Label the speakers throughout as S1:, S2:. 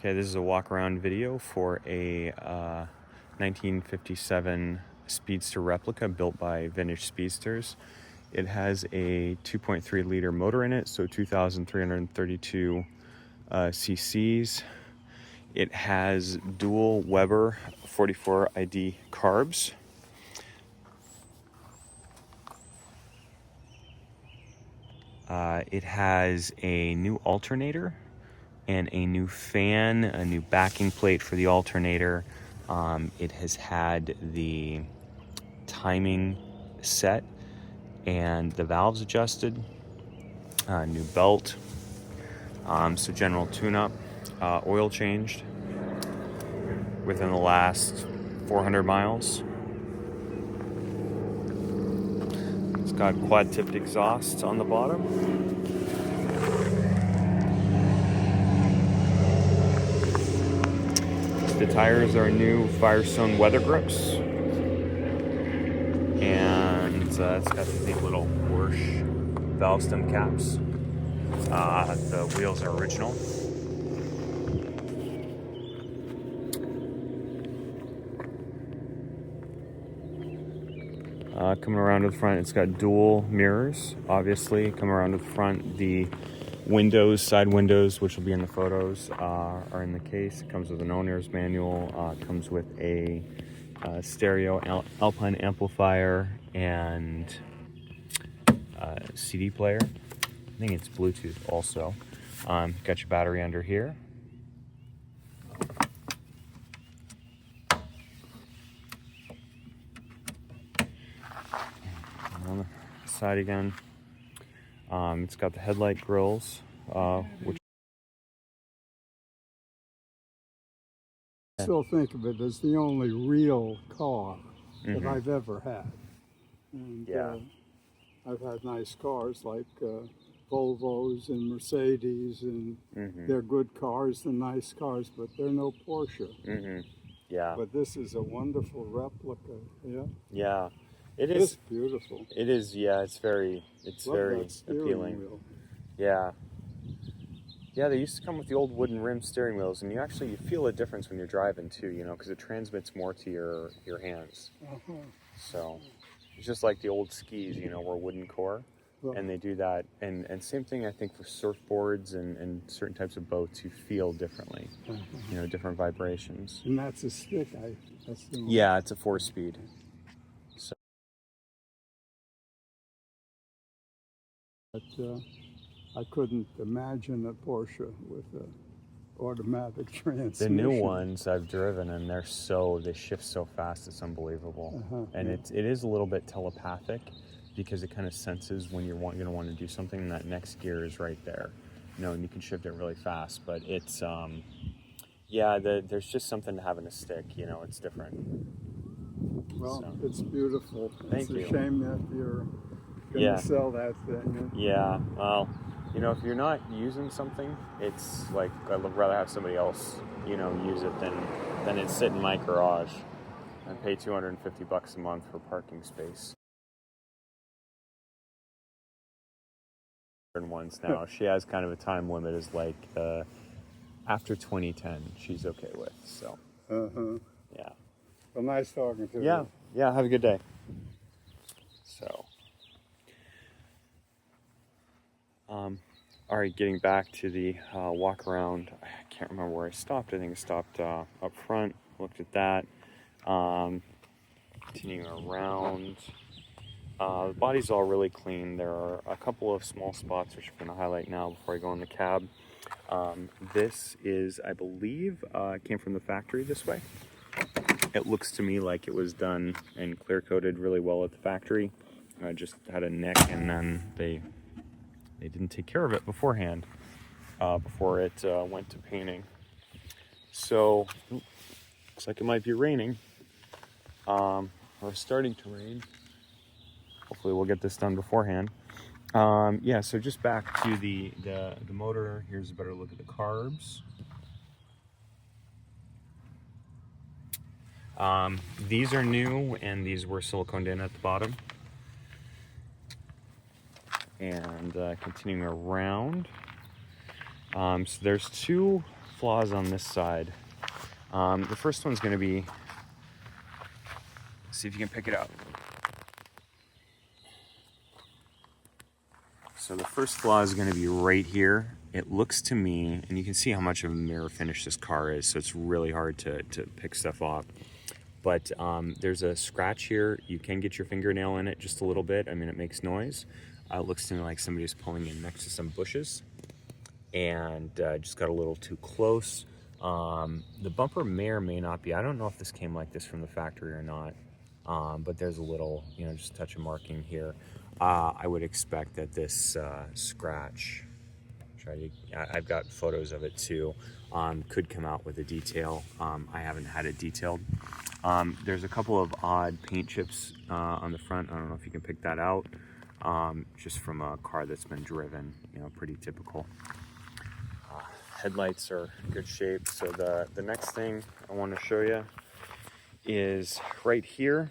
S1: Okay, this is a walk around video for a 1957 Speedster replica built by Vintage Speedsters. It has a 2.3 liter motor in it, so 2,332 cc's. It has dual Weber 44 ID carbs. It has a new alternator and a new fan, a new backing plate for the alternator. It has had the timing set and the valves adjusted, new belt, so general tune-up, oil changed within the last 400 miles. It's got quad-tipped exhausts on the bottom. The tires are new Firestone weather grips, and it's got these neat little Porsche valve stem caps. The wheels are original. Coming around to the front, it's got dual mirrors, obviously. Coming around to the front, the windows, side windows, which will be in the photos, are in the case. It comes with an owner's manual. It comes with a stereo Alpine amplifier and CD player. I think it's Bluetooth also. Got your battery under here. On the side again, it's got the headlight grills, which
S2: I still think of it as the only real car that I've ever had. And,
S1: yeah.
S2: I've had nice cars like Volvos and Mercedes, and they're good cars and nice cars, but they're no Porsche.
S1: Yeah.
S2: But this is a wonderful replica. Yeah.
S1: Yeah. It is.
S2: It's beautiful.
S1: It is. Yeah. It's very
S2: Love
S1: very
S2: that steering
S1: appealing.
S2: wheel.
S1: Yeah. Yeah, they used to come with the old wooden rim steering wheels, and you feel a difference when you're driving too, because it transmits more to your hands. So it's just like the old skis, were wooden core, and they do that. And same thing, I think, for surfboards and certain types of boats, you feel differently, different vibrations.
S2: And that's a stick.
S1: Yeah, it's a 4-speed. So.
S2: But I couldn't imagine a Porsche with an automatic transmission.
S1: The new ones I've driven, and they shift so fast, it's unbelievable. And it is a little bit telepathic, because it kind of senses when you're going to want to do something, and that next gear is right there. And you can shift it really fast. But it's, there's just something to having a stick, it's different.
S2: Well,
S1: so.
S2: It's beautiful.
S1: Thank you.
S2: It's a shame that you're going to sell that thing.
S1: Yeah, well, if you're not using something, it's like I'd rather have somebody else, use it than it sit in my garage and pay $250 a month for parking space. Ones now, she has kind of a time limit, is like after 2010, she's okay with. So, yeah.
S2: Well, nice talking to you.
S1: Yeah. Have a good day. So. All right, getting back to the walk around. I can't remember where I stopped. I think I stopped up front, looked at that. Continuing around. The body's all really clean. There are a couple of small spots which I'm going to highlight now before I go in the cab. This is, I believe, came from the factory this way. It looks to me like it was done and clear coated really well at the factory. Just had a nick, and then they didn't take care of it beforehand, before it went to painting. So, looks like it might be raining, or starting to rain. Hopefully we'll get this done beforehand. So just back to the motor. Here's a better look at the carbs. These are new, and these were siliconed in at the bottom. And continuing around, so there's two flaws on this side. The first one's going to be, see if you can pick it up. So the first flaw is going to be right here. It looks to me, and you can see how much of a mirror finish this car is, so it's really hard to pick stuff off. But there's a scratch here. You can get your fingernail in it just a little bit. I mean, it makes noise. It looks to me like somebody's pulling in next to some bushes and just got a little too close. The bumper may or may not be. I don't know if this came like this from the factory or not, but there's a little, you know, just a touch of marking here. I would expect that this scratch, I've got photos of it too, could come out with a detail. I haven't had it detailed. There's a couple of odd paint chips on the front. I don't know if you can pick that out, just from a car that's been driven, you know, pretty typical. Headlights are in good shape. So the next thing I want to show you is right here.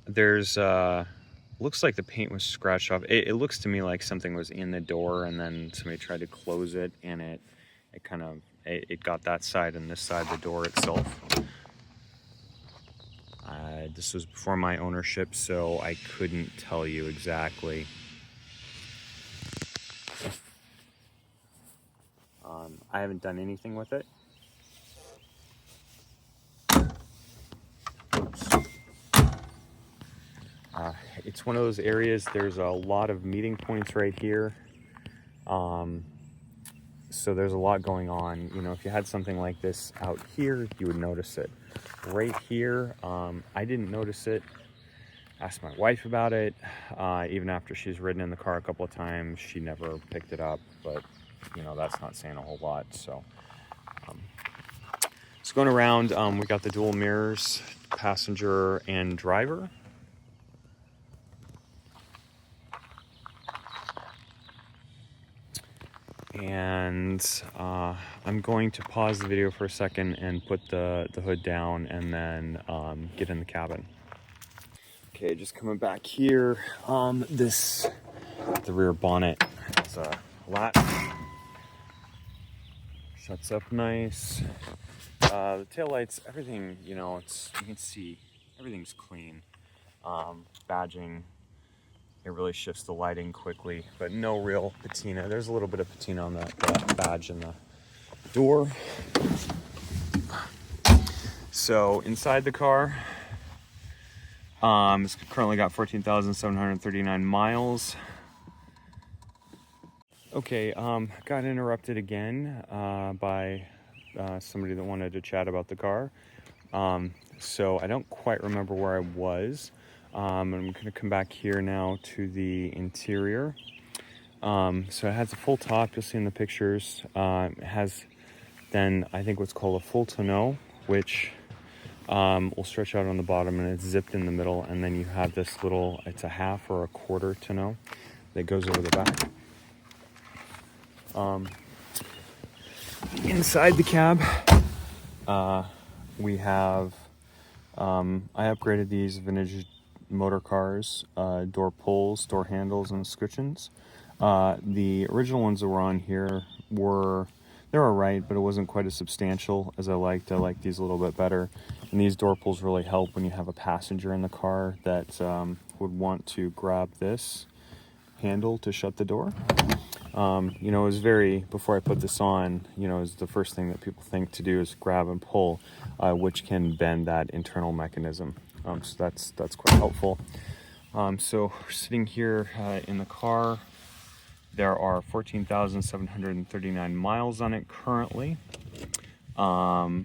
S1: There's looks like the paint was scratched off. It looks to me like something was in the door and then somebody tried to close it, and it kind of got that side and this side of the door itself. This was before my ownership, so I couldn't tell you exactly. I haven't done anything with it. Oops. It's one of those areas, there's a lot of meeting points right here. So there's a lot going on. You know, if you had something like this out here, you would notice it. Right here, I didn't notice it. Asked my wife about it. Even after she's ridden in the car a couple of times, she never picked it up, but you know, that's not saying a whole lot. So going around, we got the dual mirrors, passenger and driver. And I'm going to pause the video for a second and put the hood down and then get in the cabin. Okay, just coming back here. The rear bonnet is a latch. Shuts up nice. The taillights, everything, you know, you can see everything's clean. Badging, it really shifts the lighting quickly, but no real patina. There's a little bit of patina on the badge in the door. So inside the car, it's currently got 14,739 miles. Okay, got interrupted again by somebody that wanted to chat about the car. So I don't quite remember where I was. I'm going to come back here now to the interior. So it has a full top, you'll see in the pictures. It has then, I think, what's called a full tonneau, which will stretch out on the bottom, and it's zipped in the middle. And then you have this little, it's a half or a quarter tonneau that goes over the back. Inside the cab, we have, I upgraded these vintage motor cars, door pulls, door handles, and scutcheons. The original ones that were on here they're alright, but it wasn't quite as substantial as I liked. I like these a little bit better. And these door pulls really help when you have a passenger in the car that would want to grab this handle to shut the door. You know, it was before I put this on, you know, is the first thing that people think to do is grab and pull, which can bend that internal mechanism. So that's quite helpful. So we're sitting here in the car. There are 14,739 miles on it currently. You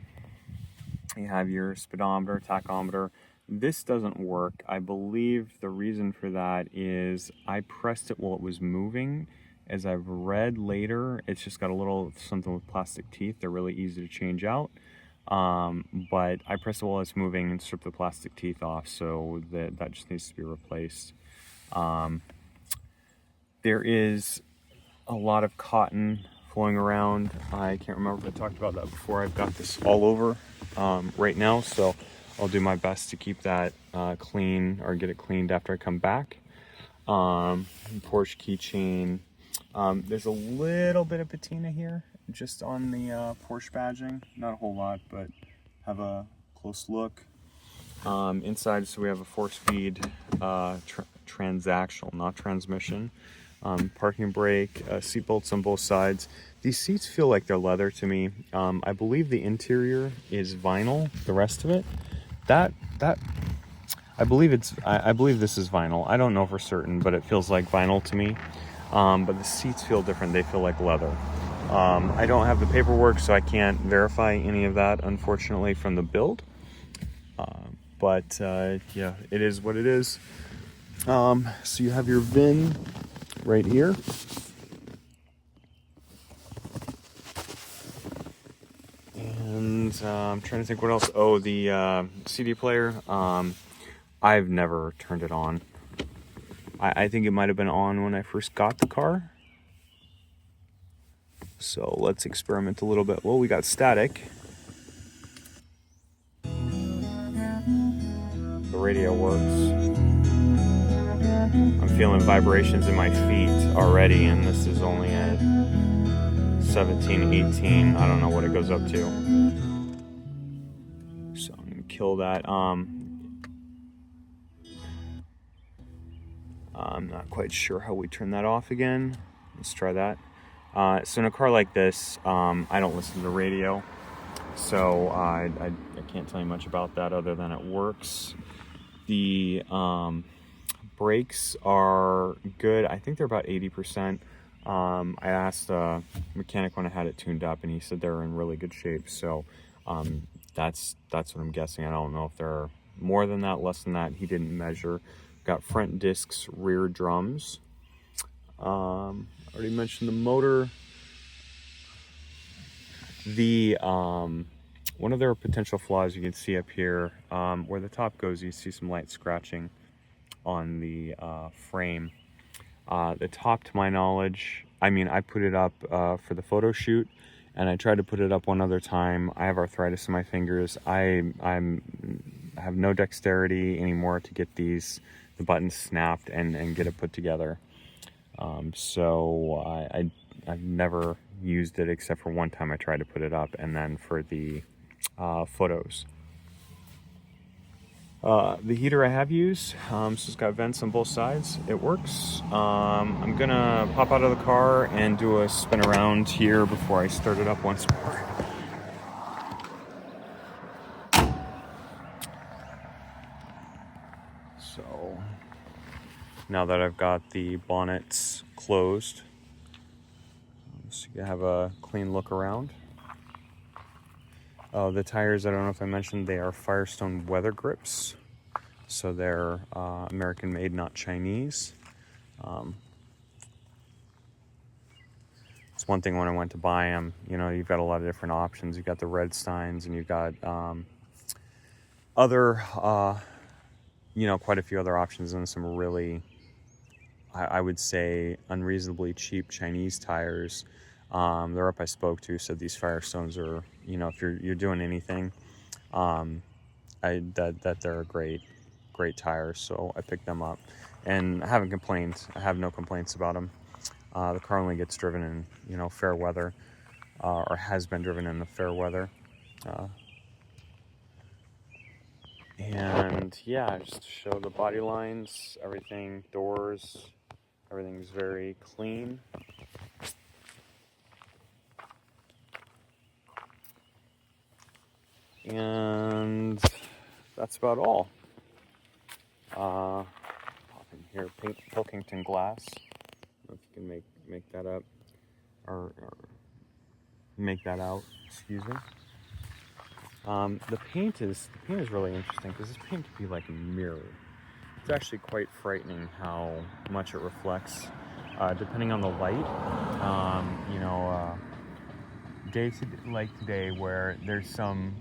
S1: have your speedometer, tachometer. This doesn't work. I believe the reason for that is I pressed it while it was moving. As I've read later, it's just got a little something with plastic teeth. They're really easy to change out. But I pressed it while it's moving and stripped the plastic teeth off, so that just needs to be replaced. There is a lot of cotton flowing around. I can't remember if I talked about that before. I've got this all over right now, so I'll do my best to keep that clean or get it cleaned after I come back. Porsche keychain. There's a little bit of patina here, just on the Porsche badging. Not a whole lot, but have a close look. Inside, so we have a 4-speed transactional, not transmission. Parking brake, seat belts on both sides. These seats feel like they're leather to me. I believe the interior is vinyl. The rest of it, I believe this is vinyl. I don't know for certain, but it feels like vinyl to me. But the seats feel different. They feel like leather. I don't have the paperwork, so I can't verify any of that, unfortunately, from the build. But yeah, it is what it is. So you have your VIN right here. And I'm trying to think what else. Oh, the CD player. I've never turned it on. I think it might have been on when I first got the car. So let's experiment a little bit. Well, we got static. The radio works. I'm feeling vibrations in my feet already, and this is only at 17, 18. I don't know what it goes up to. So I'm gonna kill that. I'm not quite sure how we turn that off again. Let's try that. So in a car like this, I don't listen to the radio, so I can't tell you much about that other than it works. The brakes are good. I think they're about 80%. I asked a mechanic when I had it tuned up, and he said they're in really good shape. So that's what I'm guessing. I don't know if they're more than that, less than that. He didn't measure. Got front discs, rear drums. Already mentioned the motor. The one of their potential flaws you can see up here, where the top goes, you see some light scratching on the frame. The top, to my knowledge, I mean, I put it up for the photo shoot, and I tried to put it up one other time. I have arthritis in my fingers. I have no dexterity anymore to get the buttons snapped and get it put together. So I've never used it except for one time I tried to put it up, and then for the photos. The heater I have used, so it's got vents on both sides. It works. I'm gonna pop out of the car and do a spin around here before I start it up once more. So now that I've got the bonnets closed, so you can have a clean look around. The tires, I don't know if I mentioned, they are Firestone weather grips. So they're American made, not Chinese. It's one thing when I went to buy them, you know, you've got a lot of different options. You've got the Redsteins, and you've got other, you know, quite a few other options, and some really, I would say, unreasonably cheap Chinese tires. The rep I spoke to said these Firestones are, you know, if you're doing anything, that they're a great tires. So I picked them up, and I haven't complained. I have no complaints about them. The car only gets driven in, you know, fair weather, or has been driven in the fair weather. And yeah, just to show the body lines, everything, doors, everything's very clean. And that's about all. Pop in here, Pilkington glass. I don't know if you can make that up, or make that out. Excuse me. The paint is really interesting, because this paint could be like a mirror. It's actually quite frightening how much it reflects, depending on the light. You know, like today, where there's some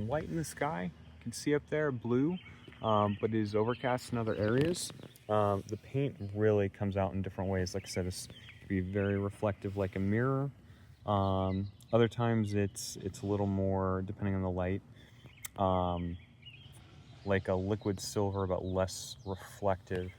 S1: light in the sky. You can see up there, blue, but it is overcast in other areas. The paint really comes out in different ways. Like I said, it can be very reflective, like a mirror. Other times it's a little more, depending on the light, like a liquid silver, but less reflective.